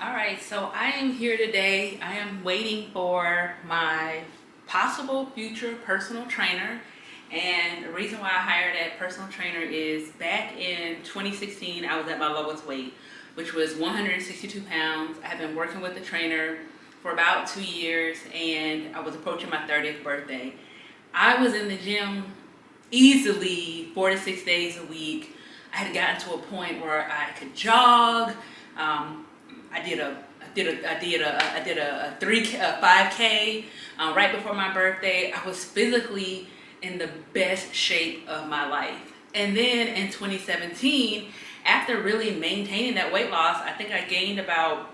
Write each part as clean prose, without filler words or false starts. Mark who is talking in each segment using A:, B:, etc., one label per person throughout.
A: All right, so I am here today. I am waiting for my possible future personal trainer. And the reason why I hired that personal trainer is back in 2016, I was at my lowest weight, which was 162 pounds. I have been working with the trainer for about 2 years, and I was approaching my 30th birthday. I was in the gym easily 4 to 6 days a week. I had gotten to a point where I could jog. I did a 5K right before my birthday. I was physically in the best shape of my life. And then in 2017, after really maintaining that weight loss, I think I gained about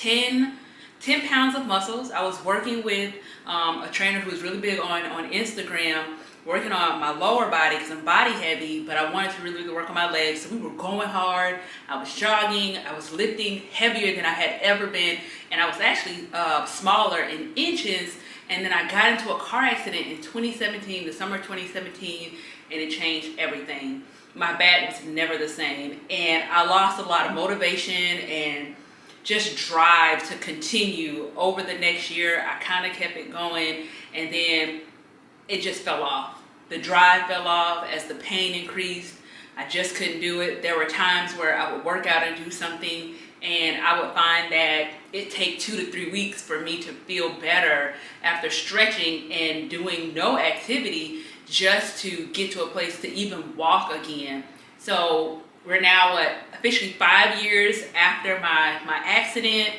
A: 10, 10 pounds of muscles. I was working with a trainer who was really big on Instagram, working on my lower body because I'm body heavy, but I wanted to really work on my legs. So we were going hard. I was jogging. I was lifting heavier than I had ever been. And I was actually smaller in inches. And then I got into a car accident in 2017, the summer of 2017, and it changed everything. My back was never the same. And I lost a lot of motivation and just drive to continue over the next year. I kind of kept it going, and then it just fell off. The drive fell off as the pain increased. I just couldn't do it. There were times where I would work out and do something, and I would find that it take 2 to 3 weeks for me to feel better after stretching and doing no activity just to get to a place to even walk again. So we're now officially 5 years after my accident,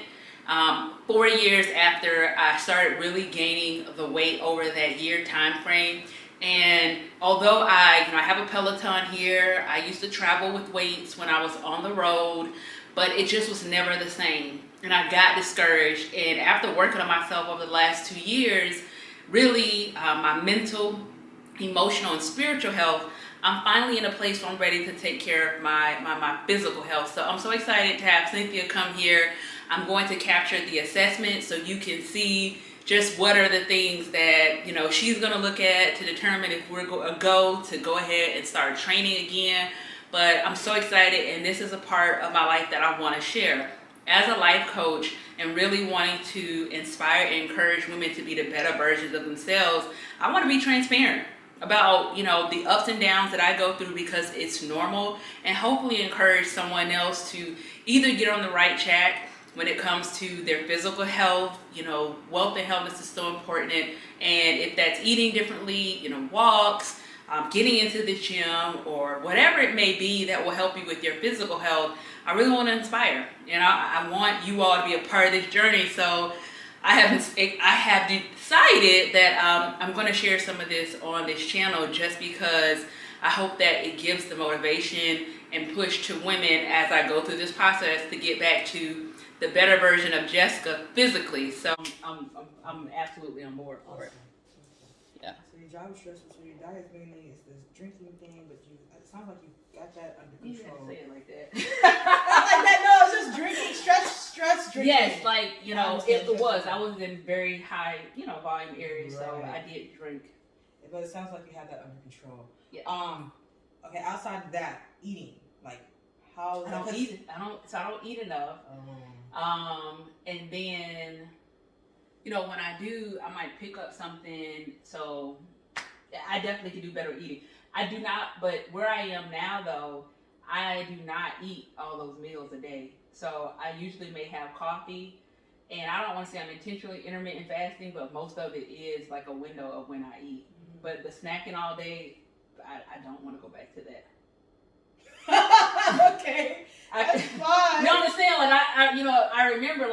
A: 4 years after I started really gaining the weight over that year time frame. And although I have a Peloton here, I used to travel with weights when I was on the road, but it just was never the same. And I got discouraged. And after working on myself over the last 2 years, really my mental, emotional, and spiritual health, I'm finally in a place where I'm ready to take care of my physical health. So I'm so excited to have Cynthia come here. I'm going to capture the assessment so you can see just what are the things that she's going to look at to determine if we're a go to go ahead and start training again. But I'm so excited, and this is a part of my life that I want to share. As a life coach and really wanting to inspire and encourage women to be the better versions of themselves, I want to be transparent about the ups and downs that I go through because it's normal, and hopefully encourage someone else to either get on the right track when it comes to their physical health. Wealth and wellness is so important, and if that's eating differently, walks, getting into the gym, or whatever it may be that will help you with your physical health, I really want to inspire, and I want you all to be a part of this journey. So I have decided that I'm going to share some of this on this channel just because I hope that it gives the motivation and push to women as I go through this process to get back to the better version of Jessica physically. So I'm absolutely on board for it. Yeah.
B: So your job is stressful. So your diet mainly is this drinking thing, but it sounds like you got that under
A: You
B: control.
A: didn't say it like that.
B: Like that? No, it's just drinking, stress drinking.
A: Yes, it was. I was in very high, volume areas, so
B: Right.
A: I did drink.
B: But it sounds like you have that under control.
A: Yeah.
B: Okay. Outside of that, eating, like how?
A: I don't eat. I don't eat enough. And then, when I do, I might pick up something. So I definitely can do better eating. I do not, but where I am now though, I do not eat all those meals a day. So I usually may have coffee, and I don't want to say I'm intentionally intermittent fasting, but most of it is like a window of when I eat. Mm-hmm. But the snacking all day, I don't want to go back to that.
B: Okay, that's fine.
A: You understand? Like I remember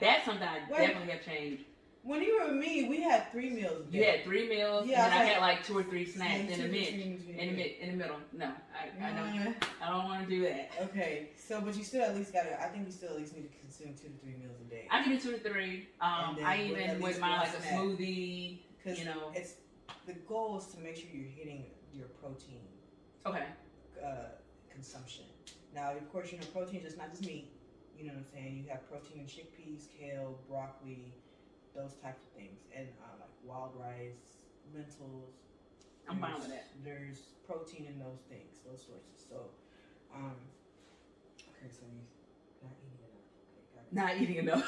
A: that's something I definitely have changed.
B: When you were with me, we had 3 meals a day.
A: You had 3 meals,
B: yeah,
A: and then I had like 2 or 3 snacks in the middle. No, I don't want to do that.
B: Okay, so but you still at least I think you still at least need to consume 2 to 3 meals a day.
A: I can do 2 to 3. I even with mine like a smoothie.
B: It's the goal is to make sure you're hitting your protein.
A: Okay.
B: Consumption. Now, of course, protein is just not just meat. You know what I'm saying? You have protein in chickpeas, kale, broccoli, those types of things, and like wild rice, lentils.
A: I'm fine with that.
B: There's protein in those things, those sources. So, okay, so Not eating enough. Okay, got it.
A: Not eating enough.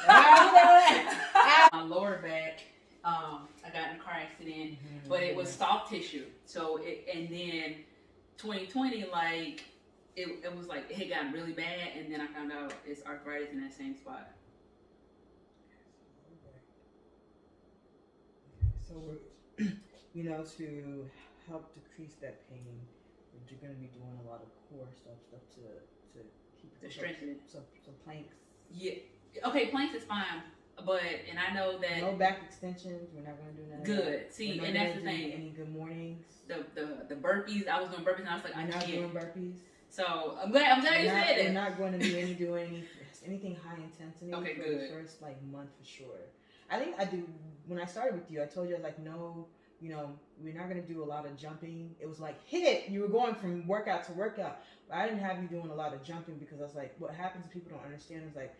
A: My lower back, I got in a car accident, but it was soft tissue. So and then 2020, like it was like it had gotten really bad, and then I found out it's arthritis in that same spot.
B: So we're, to help decrease that pain, you're going to be doing a lot of core stuff to keep it
A: To strengthen it.
B: So planks.
A: Yeah. Okay, planks is fine, and I know that
B: no back extensions. We're not going to do none of that.
A: Good. See, and that's the thing.
B: Any good mornings.
A: The burpees. I was doing burpees, and I was like,
B: I'm not doing burpees.
A: So I'm glad you said it.
B: We're not going to be anything high intensity.
A: Okay,
B: for
A: good.
B: The first month for sure. I think I do. When I started with you, I told you I was like, no, we're not going to do a lot of jumping. It was like hit it. You were going from workout to workout, but I didn't have you doing a lot of jumping because I was like, what happens? People don't understand is like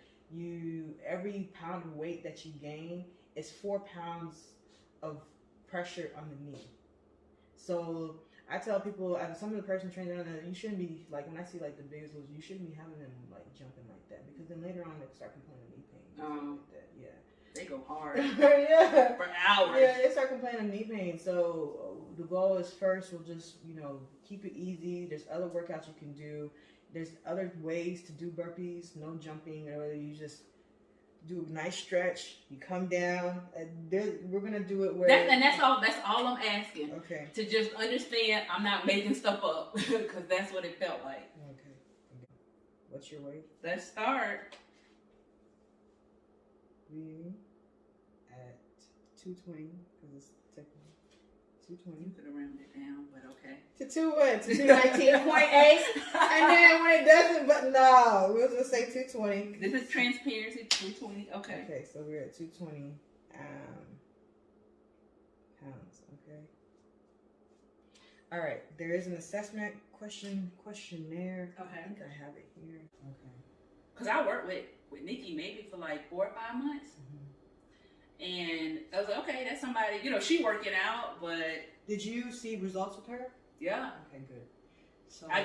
B: every pound of weight that you gain is 4 pounds of pressure on the knee. So I tell people, as some of the personal trainers, you shouldn't be like when I see like the biggest ones, you shouldn't be having them like jumping like that because then later on they start complaining of knee pain. Like that. Yeah.
A: They go hard.
B: Yeah.
A: For hours.
B: Yeah, they start complaining of knee pain. So the goal is first, we'll just keep it easy. There's other workouts you can do. There's other ways to do burpees. No jumping, or you just do a nice stretch. You come down. We're gonna do it where.
A: That's all. That's all I'm asking.
B: Okay.
A: To just understand, I'm not making stuff up because that's what it felt like.
B: Okay. What's your weight?
A: Let's start.
B: At 220 because it's technically 220.
A: You could have rounded it down, but okay.
B: To 219.8, and then when it doesn't, but no, we'll just say 220.
A: This is transparency. 220. Okay.
B: Okay, so we're at 220 pounds. Okay. All right. There is an assessment questionnaire.
A: Okay.
B: I think I have it here. Okay.
A: Because I worked with Nikki maybe for like 4 or 5 months. And I was like, okay, that's somebody, she working out, but...
B: Did you see results with her?
A: Yeah.
B: Okay, good. So
A: I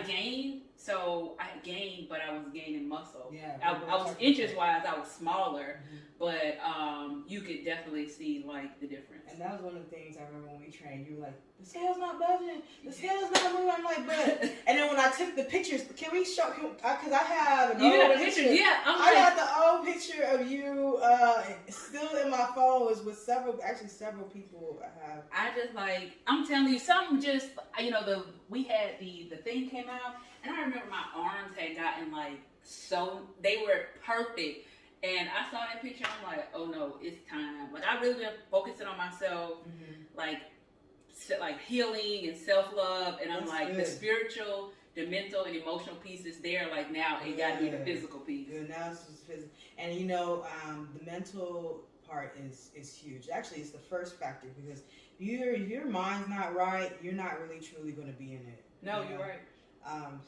A: gained, but I was gaining muscle.
B: Yeah.
A: I was inches-wise, I was smaller, but you could definitely see, like, the difference.
B: And that was one of the things I remember when we trained. You were like, the scale's not budging. The scale's not moving. I'm like, but... And then when I took the pictures, can we show... Because I have an old picture.
A: Yeah.
B: I got the old picture of you still in my phone with several people I have.
A: I just like, I'm telling you, something just, we had the thing came out, and I remember my arms had gotten like, so, they were perfect. And I saw that picture, I'm like, oh no, it's time. Like, I really been focusing on myself, like healing and self-love. And I'm like, the spiritual, the mental and emotional piece is there. Like, now it got to be the physical piece.
B: Good, now it's just physical. And the mental part is huge. Actually, it's the first factor because if your mind's not right, you're not really truly going to be in it.
A: No, you're right.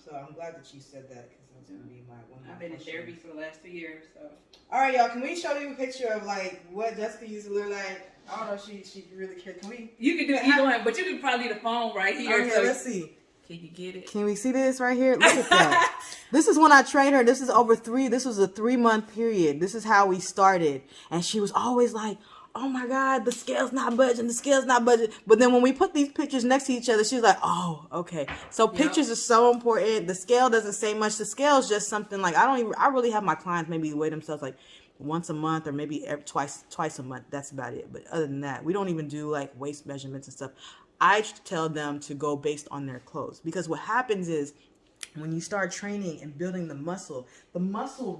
B: So I'm glad that you said that because that's going to be one of my
A: I've been in therapy for the last 2 years, so.
B: All right, y'all. Can we show you a picture of like what Jessica used to look like? I don't know if she really cared. Can we?
A: You can do either one, but you can probably do the phone right here.
B: Okay, let's see.
A: Can you get it?
B: Can we see this right here? Look at that. This is when I trained her. This was a 3-month period. This is how we started. And she was always like, oh my God, the scale's not budging. But then when we put these pictures next to each other, she's like, oh, okay. So pictures are so important. The scale doesn't say much. The scale is just something like, I really have my clients maybe weigh themselves like once a month or maybe twice a month. That's about it. But other than that, we don't even do like waist measurements and stuff. I tell them to go based on their clothes because what happens is when you start training and building the muscle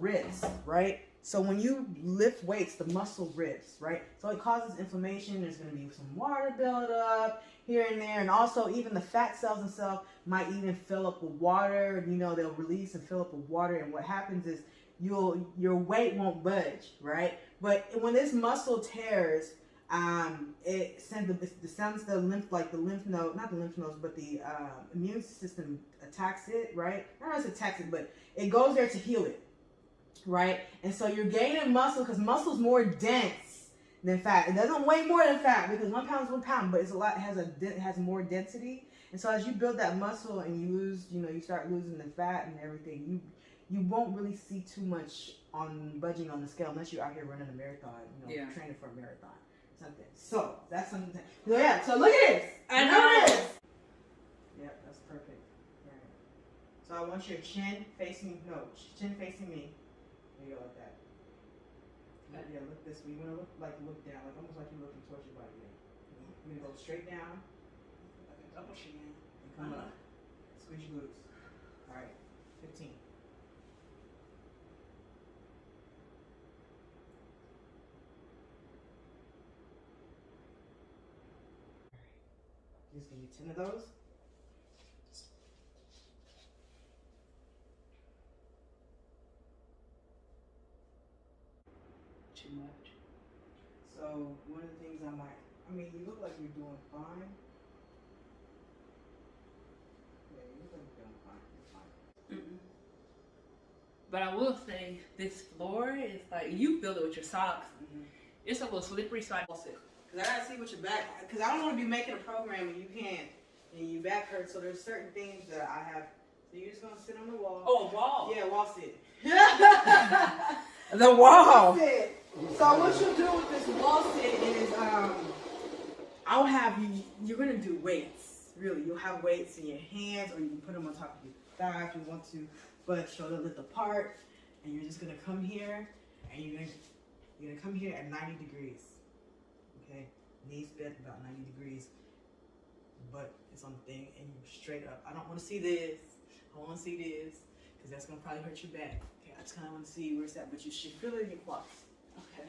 B: rips, right? So when you lift weights, the muscle rips, right? So it causes inflammation. There's going to be some water buildup here and there. And also even the fat cells themselves might even fill up with water. They'll release and fill up with water. And what happens is your weight won't budge, right? But when this muscle tears, it sends the lymph node, not the lymph nodes, but the immune system attacks it, right? Not really attacks it, but it goes there to heal it, right? And so you're gaining muscle because muscle's more dense than fat. It doesn't weigh more than fat because 1 pound is 1 pound, but it has more density. And so as you build that muscle and you lose, you start losing the fat and everything, you won't really see too much on budging on the scale unless you're out here running a marathon, training for a marathon. Something. So that's something. So yeah. So look at this.
A: I know.
B: This. Yep, that's perfect. Right. So I want your chin facing me. There you go, like that. Yeah, look this way. You want to look down, like almost like you're looking towards your body. You're gonna go straight down. Like a double chin. And come up. Squeeze your glutes. All right. 15. Just give you 10 of those.
A: Too much.
B: So one of the things you look like you're doing fine. Yeah, you look like you're doing fine. You're fine.
A: But I will say, this floor is like, you feel it with your socks. It's a little slippery, so I
B: Because I gotta see what your back. Because I don't want to be making a program and you can't, and your back hurts. So there's certain things that I have. So you're just gonna sit on the wall.
A: Oh, a wall.
B: Yeah, wall sit.
A: The wall.
B: Sit. So what you'll do with this wall sit is, I'll have you're gonna do weights. Really, you'll have weights in your hands, or you can put them on top of your thigh if you want to, but shoulder width apart. And you're just gonna come here, and you're gonna come here at 90 degrees. Okay, knees bent about 90 degrees, but it's on the thing, and you're straight up. I don't want to see this. I want to see this, because that's gonna probably hurt your back. Okay, I just kind of want to see where it's at, but you should feel it in your quads.
A: Okay.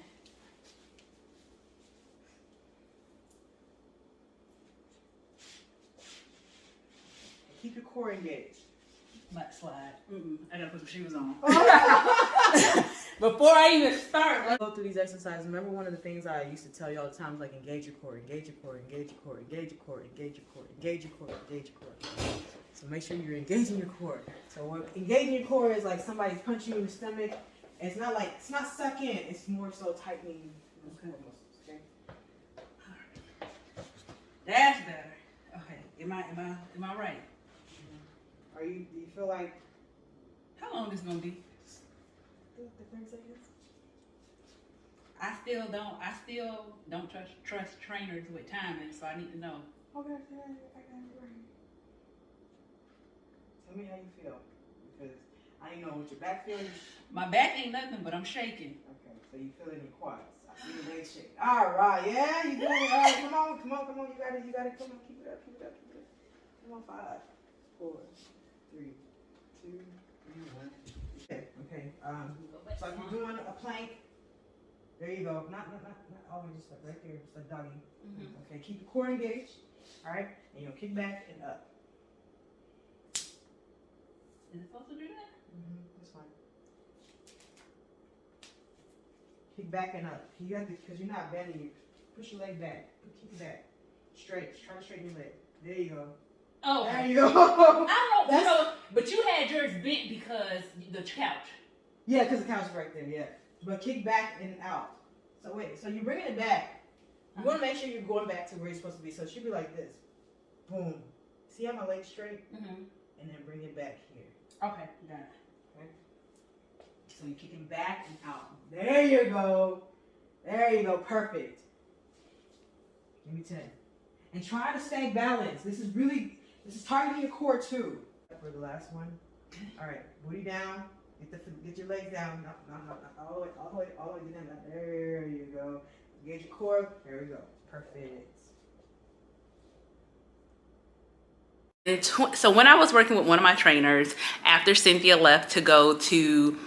B: Keep your core engaged.
A: Slide. I gotta put some shoes on.
B: Oh,
A: Before I even start.
B: go through these exercises. Remember, one of the things I used to tell you all the time is like engage your core, engage your core, engage your core, engage your core, engage your core, engage your core, engage your core. So make sure you're engaging your core. So what engaging your core is like somebody's punching you in the stomach. It's not suck in. It's more so tightening those core muscles. Okay.
A: That's better. Okay. Am I right?
B: Do you feel like
A: How long this gonna be?
B: the 30 seconds?
A: I still don't trust trainers with timing, so I need to know.
B: Okay, I got it right. Tell me how you feel, because I didn't know what your back feels.
A: My back ain't nothing, but I'm shaking.
B: Okay, so you feel it in your quads. I see your legs shake. All right, yeah, you doing it. All right, come on. You got it. Come on, keep it up. Come on, 5, 4, 3, 2, 1. Okay. So if you're doing a plank, there you go. Not always, just like right there, just like doggy. Okay, keep your core engaged. All right, and you'll kick back and up.
A: Is it supposed to do that?
B: That's fine. Kick back and up. You have to, because you're not bending. You push your leg back. Keep it back. Straight. Try to straighten your leg. There you go.
A: Oh,
B: there you go.
A: I don't know, but you had yours bent because the couch.
B: Yeah, because the couch is right there. Yeah, but kick back and out. So wait. So you're bringing it back. You want to make sure you're going back to where you're supposed to be. So it should be like this. Boom. See how my leg's straight? And then bring it back here.
A: Okay, got it.
B: Okay. So you're kicking back and out. There you go. There you go. Perfect. Give me 10. And try to stay balanced. This is targeting your core too. For the last one. All right. Booty down. Get your legs down. No. All the way down. There you go. Engage your core. There we go. Perfect.
A: So when I was working with one of my trainers, after Cynthia left to go to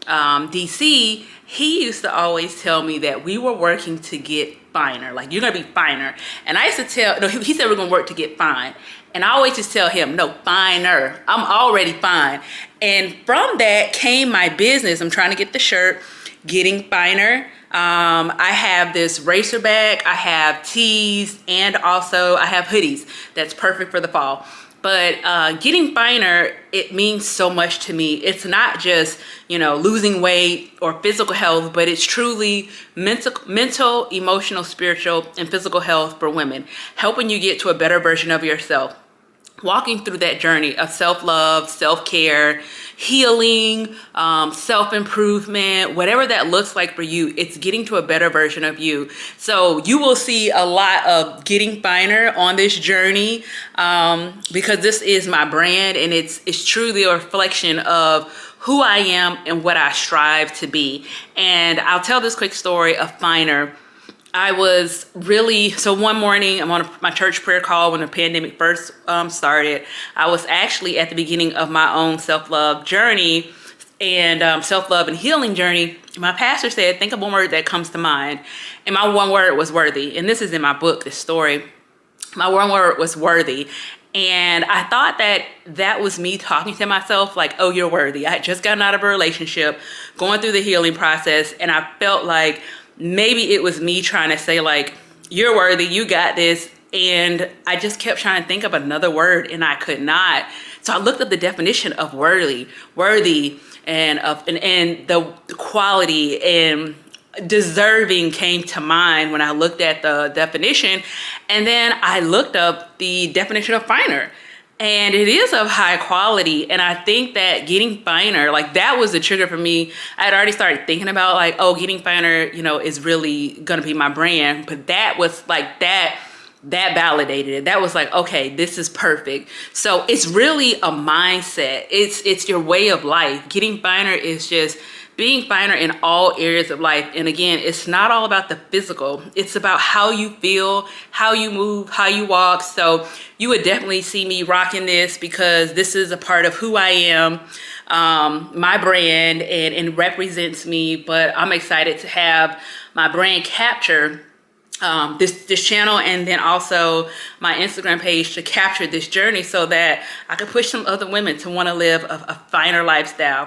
A: DC, he used to always tell me that we were working to get finer. Like, you're gonna be finer. And I used to he said we're gonna work to get fine. And I always just tell him, no, finer. I'm already fine. And from that came my business. I'm trying to get the shirt, getting finer. I have this racer bag, I have tees, and also I have hoodies. That's perfect for the fall. But getting finer, it means so much to me. It's not just, losing weight or physical health, but it's truly mental, emotional, spiritual, and physical health for women, helping you get to a better version of yourself. walking through that journey of self-love, self-care, healing, self-improvement, whatever that looks like for you. It's getting to a better version of you. So you will see a lot of getting finer on this journey, because this is my brand, and it's truly a reflection of who I am and what I strive to be. And I'll tell this quick story of FineR. I was really, so one morning I'm on my church prayer call when the pandemic first started. I was actually at the beginning of my own self-love journey and self-love and healing journey. My pastor said, think of one word that comes to mind. And my one word was worthy. And this is in my book, this story. My one word was worthy. And I thought that was me talking to myself like, oh, you're worthy. I had just gotten out of a relationship, going through the healing process. And I felt like maybe it was me trying to say like, you're worthy, you got this. And I just kept trying to think of another word and I could not. So I looked up the definition of worthy, and the quality and deserving came to mind when I looked at the definition. And then I looked up the definition of FineR. And it is of high quality. And I think that getting finer, like that was the trigger for me. I had already started thinking about like, oh, getting finer, is really going to be my brand. But that was like that validated it. That was like, okay, this is perfect. So it's really a mindset. It's your way of life. Getting finer is just being finer in all areas of life. And again, it's not all about the physical. It's about how you feel, how you move, how you walk. So you would definitely see me rocking this because this is a part of who I am, my brand, and represents me. But I'm excited to have my brand capture this channel, and then also my Instagram page to capture this journey so that I can push some other women to want to live a finer lifestyle.